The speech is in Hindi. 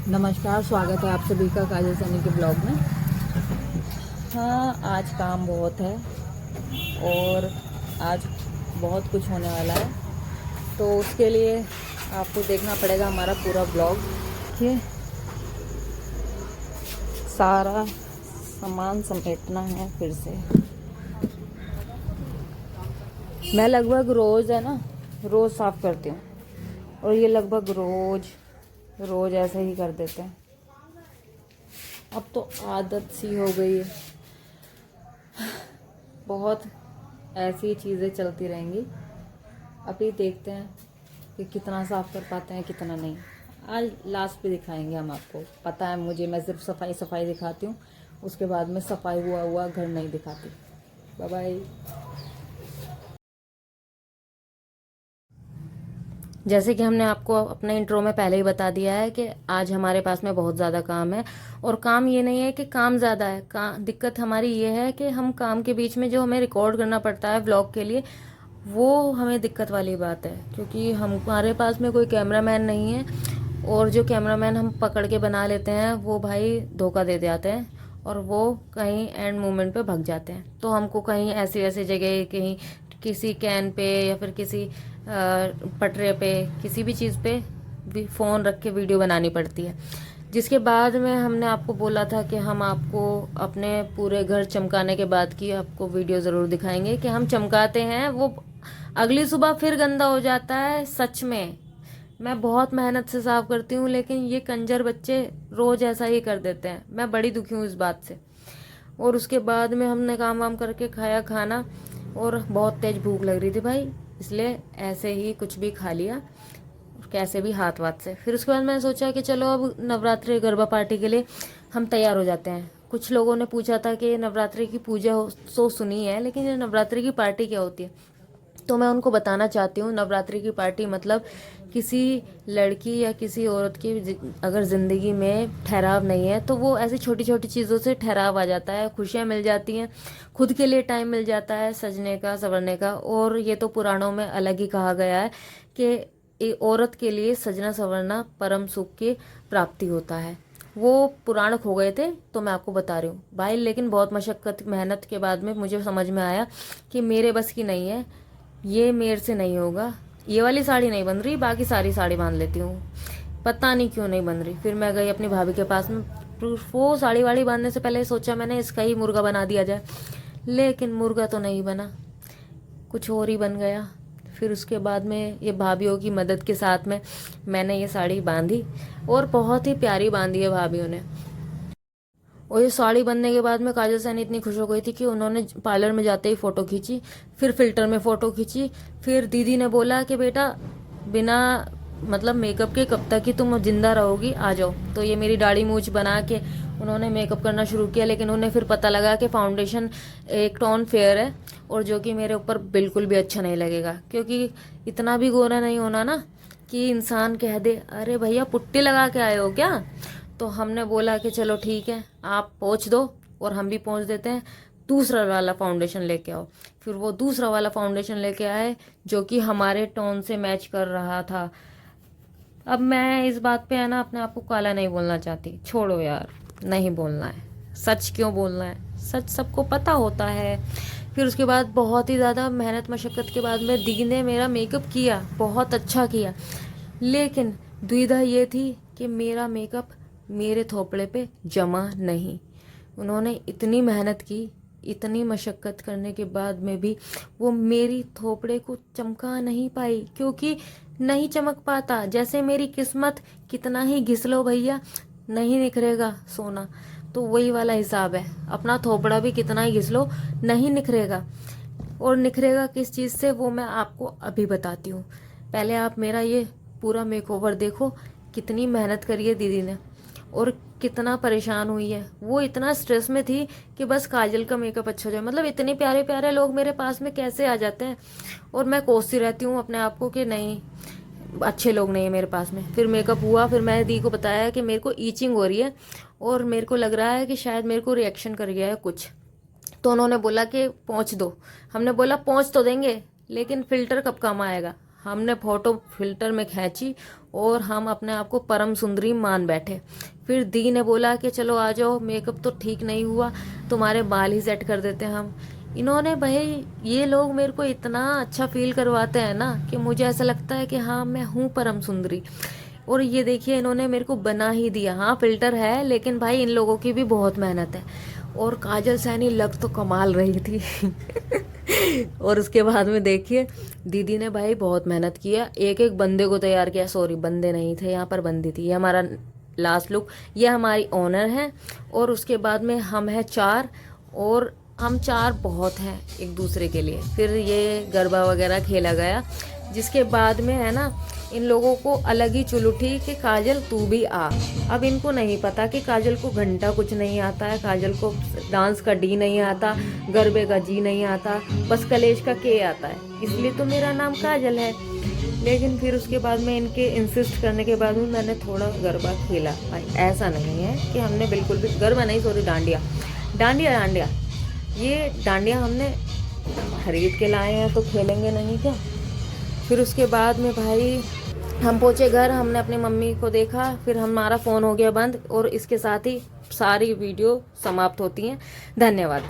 नमस्कार, स्वागत है आप सभी का काजल सैनी के ब्लॉग में। हाँ, आज काम बहुत है और आज बहुत कुछ होने वाला है, तो उसके लिए आपको देखना पड़ेगा हमारा पूरा ब्लॉग। ये सारा सामान समेटना है फिर से। मैं लगभग रोज़ है ना, रोज़ साफ़ करती हूँ और ये लगभग रोज़ ऐसे ही कर देते हैं। अब तो आदत सी हो गई है, बहुत ऐसी चीज़ें चलती रहेंगी। अभी देखते हैं कि कितना साफ़ कर पाते हैं, कितना नहीं। आज लास्ट पे दिखाएंगे हम आपको। पता है मुझे, मैं सिर्फ सफाई दिखाती हूँ, उसके बाद में सफाई हुआ घर नहीं दिखाती। Bye bye. जैसे कि हमने आपको अपने इंट्रो में पहले ही बता दिया है कि आज हमारे पास में बहुत ज़्यादा काम है। और काम ये नहीं है कि काम ज़्यादा है, दिक्कत हमारी ये है कि हम काम के बीच में जो हमें रिकॉर्ड करना पड़ता है व्लॉग के लिए, वो हमें दिक्कत वाली बात है। क्योंकि हमारे पास में कोई कैमरामैन नहीं है, और जो कैमरामैन हम पकड़ के बना लेते हैं वो भाई धोखा दे जाते हैं और वो कहीं एंड मोमेंट पे भाग जाते हैं। तो हमको कहीं ऐसी ऐसी जगह, कहीं किसी कैन पे या फिर किसी पटरे पे, किसी भी चीज़ पे भी फ़ोन रख के वीडियो बनानी पड़ती है। जिसके बाद में हमने आपको बोला था कि हम आपको अपने पूरे घर चमकाने के बाद की आपको वीडियो ज़रूर दिखाएंगे कि हम चमकाते हैं, वो अगली सुबह फिर गंदा हो जाता है। सच में मैं बहुत मेहनत से साफ करती हूँ, लेकिन ये कंजर बच्चे रोज़ ऐसा ही कर देते हैं। मैं बड़ी दुखी हूँ इस बात से। और उसके बाद में हमने काम वाम करके खाया खाना, और बहुत तेज भूख लग रही थी भाई, इसलिए ऐसे ही कुछ भी खा लिया, कैसे भी हाथ वाथ से। फिर उसके बाद मैंने सोचा कि चलो अब नवरात्रि गरबा पार्टी के लिए हम तैयार हो जाते हैं। कुछ लोगों ने पूछा था कि नवरात्रि की पूजा तो सुनी है, लेकिन ये नवरात्रि की पार्टी क्या होती है। तो मैं उनको बताना चाहती हूँ, नवरात्रि की पार्टी मतलब किसी लड़की या किसी औरत की अगर ज़िंदगी में ठहराव नहीं है, तो वो ऐसी छोटी छोटी चीज़ों से ठहराव आ जाता है, खुशियाँ मिल जाती हैं, खुद के लिए टाइम मिल जाता है सजने का संवरने का। और ये तो पुराणों में अलग ही कहा गया है कि औरत के लिए सजना संवरना परम सुख की प्राप्ति होता है। वो पुराण खो गए थे, तो मैं आपको बता रही हूँ भाई। लेकिन बहुत मशक्क़त मेहनत के बाद में मुझे समझ में आया कि मेरे बस की नहीं है, ये मेरे से नहीं होगा। ये वाली साड़ी नहीं बन रही, बाकी सारी साड़ी बांध लेती हूँ, पता नहीं क्यों नहीं बन रही। फिर मैं गई अपनी भाभी के पास में, वो साड़ी वाड़ी बांधने से पहले सोचा मैंने इसका ही मुर्गा बना दिया जाए, लेकिन मुर्गा तो नहीं बना, कुछ और ही बन गया। फिर उसके बाद में ये भाभीियों की मदद के साथ में मैंने ये साड़ी बांधी, और बहुत ही प्यारी बांधी है भाभीियों ने। और ये साड़ी बनने के बाद में काजल सैनी इतनी खुश हो गई थी कि उन्होंने पार्लर में जाते ही फ़ोटो खींची, फिर फिल्टर में फ़ोटो खींची। फिर दीदी ने बोला कि बेटा बिना मतलब मेकअप के कब तक ही तुम जिंदा रहोगी, आ जाओ। तो ये मेरी दाढ़ी मूछ बना के उन्होंने मेकअप करना शुरू किया। लेकिन उन्हें फिर पता लगा कि फाउंडेशन एक टोन फेयर है, और जो कि मेरे ऊपर बिल्कुल भी अच्छा नहीं लगेगा। क्योंकि इतना भी गोरा नहीं होना ना कि इंसान कह दे अरे भैया पुट्टी लगा के आए हो क्या। तो हमने बोला कि चलो ठीक है, आप पोंछ दो और हम भी पोंछ देते हैं, दूसरा वाला फाउंडेशन लेके आओ। फिर वो दूसरा वाला फाउंडेशन लेके आए जो कि हमारे टोन से मैच कर रहा था। अब मैं इस बात पे है ना अपने आप को काला नहीं बोलना चाहती, छोड़ो यार, नहीं बोलना है। सच क्यों बोलना है, सच सबको पता होता है। फिर उसके बाद बहुत ही ज़्यादा मेहनत मशक्क़त के बाद में दी ने मेरा मेकअप किया, बहुत अच्छा किया। लेकिन दुविधा ये थी कि मेरा मेकअप मेरे थोपड़े पे जमा नहीं। उन्होंने इतनी मेहनत की, इतनी मशक्क़त करने के बाद में भी वो मेरी थोपड़े को चमका नहीं पाई, क्योंकि नहीं चमक पाता। जैसे मेरी किस्मत, कितना ही घिस लो भैया नहीं निखरेगा सोना, तो वही वाला हिसाब है। अपना थोपड़ा भी कितना ही घिस लो नहीं निखरेगा। और निखरेगा किस चीज़ से, वो मैं आपको अभी बताती हूँ। पहले आप मेरा ये पूरा मेकओवर देखो, कितनी मेहनत करी है दीदी ने और कितना परेशान हुई है। वो इतना स्ट्रेस में थी कि बस काजल का मेकअप अच्छा हो जाए। मतलब इतने प्यारे प्यारे लोग मेरे पास में कैसे आ जाते हैं, और मैं कोसती रहती हूँ अपने आप को कि नहीं, अच्छे लोग नहीं है मेरे पास में। फिर मेकअप हुआ, फिर मैंने दी को बताया कि मेरे को ईचिंग हो रही है और मेरे को लग रहा है कि शायद मेरे को रिएक्शन कर गया है कुछ। तो उन्होंने बोला कि पहुँच दो। हमने बोला पहुँच तो देंगे, लेकिन फ़िल्टर कब काम आएगा। हमने फ़ोटो फिल्टर में खींची और हम अपने आप को परम सुंदरी मान बैठे। फिर दी ने बोला कि चलो आ जाओ, मेकअप तो ठीक नहीं हुआ, तुम्हारे बाल ही सेट कर देते हैं हम। इन्होंने भाई, ये लोग मेरे को इतना अच्छा फील करवाते हैं ना कि मुझे ऐसा लगता है कि हाँ मैं हूँ परम सुंदरी। और ये देखिए इन्होंने मेरे को बना ही दिया। हाँ फिल्टर है, लेकिन भाई इन लोगों की भी बहुत मेहनत है। और काजल सैनी लग तो कमाल रही थी। और उसके बाद में देखिए दीदी ने भाई बहुत मेहनत किया, एक एक बंदे को तैयार किया। सॉरी बंदे नहीं थे यहाँ पर, बंदी थी। ये हमारा लास्ट लुक, ये हमारी ओनर है। और उसके बाद में हम हैं 4, और हम 4 बहुत हैं एक दूसरे के लिए। फिर ये गरबा वगैरह खेला गया, जिसके बाद में है ना इन लोगों को अलग ही चुल उठी कि काजल तू भी आ। अब इनको नहीं पता कि काजल को घंटा कुछ नहीं आता है, काजल को डांस का डी नहीं आता, गरबे का जी नहीं आता, बस कलेश का के आता है, इसलिए तो मेरा नाम काजल है। लेकिन फिर उसके बाद में इनके इंसिस्ट करने के बाद में मैंने थोड़ा गरबा खेला। भाई ऐसा नहीं है कि हमने बिल्कुल भी गरबा नहीं, सॉरी डांडिया, डांडिया डांडिया, ये डांडिया हमने खरीद के लाए हैं तो खेलेंगे नहीं क्या। फिर उसके बाद में भाई हम पहुंचे घर, हमने अपनी मम्मी को देखा, फिर हमारा फ़ोन हो गया बंद। और इसके साथ ही सारी वीडियो समाप्त होती हैं। धन्यवाद।